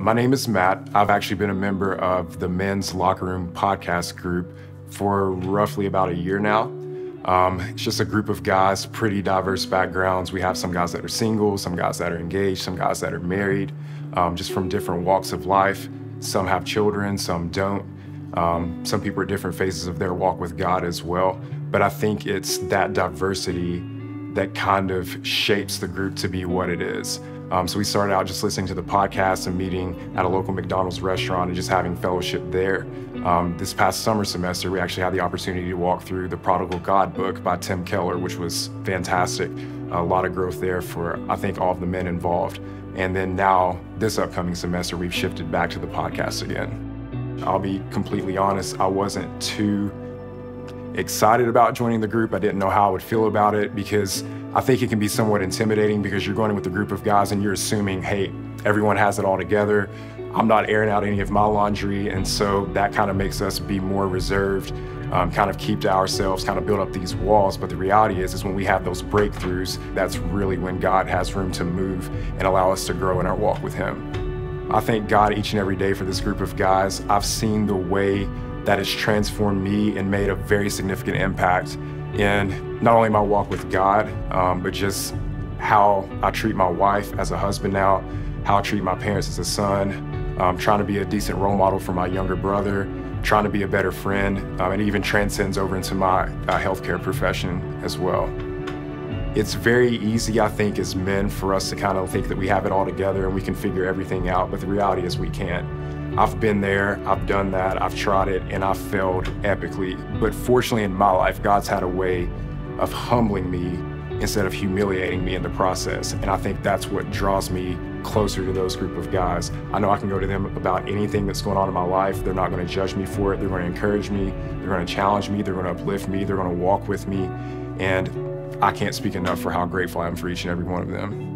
My name is Matt. I've actually been a member of the Men's Locker Room podcast group for roughly about a year now. It's just a group of guys, pretty diverse backgrounds. We have some guys that are single, some guys that are engaged, some guys that are married, just from different walks of life. Some have children, some don't. Some people are at different phases of their walk with God as well. But I think it's that diversity that kind of shapes the group to be what it is. So we started out just listening to the podcast and meeting at a local McDonald's restaurant and just having fellowship there. This past summer semester, we actually had the opportunity to walk through the Prodigal God book by Tim Keller, which was fantastic. A lot of growth there for, I think, all of the men involved. And then now, this upcoming semester, we've shifted back to the podcast again. I'll be completely honest, I wasn't too excited about joining the group. I didn't know how I would feel about it because I think it can be somewhat intimidating because you're going with a group of guys and you're assuming, hey, everyone has it all together. I'm not airing out any of my laundry. And so that kind of makes us be more reserved, kind of keep to ourselves, kind of build up these walls. But the reality is when we have those breakthroughs, that's really when God has room to move and allow us to grow in our walk with Him. I thank God each and every day for this group of guys. I've seen the way that has transformed me and made a very significant impact in not only my walk with God, but just how I treat my wife as a husband now, how I treat my parents as a son, trying to be a decent role model for my younger brother, trying to be a better friend, and it even transcends over into my healthcare profession as well. It's very easy, I think, as men for us to kind of think that we have it all together and we can figure everything out, but the reality is we can't. I've been there, I've done that, I've tried it, and I've failed epically. But fortunately in my life, God's had a way of humbling me instead of humiliating me in the process. And I think that's what draws me closer to those group of guys. I know I can go to them about anything that's going on in my life. They're not going to judge me for it. They're going to encourage me. They're going to challenge me. They're going to uplift me. They're going to walk with me. And I can't speak enough for how grateful I am for each and every one of them.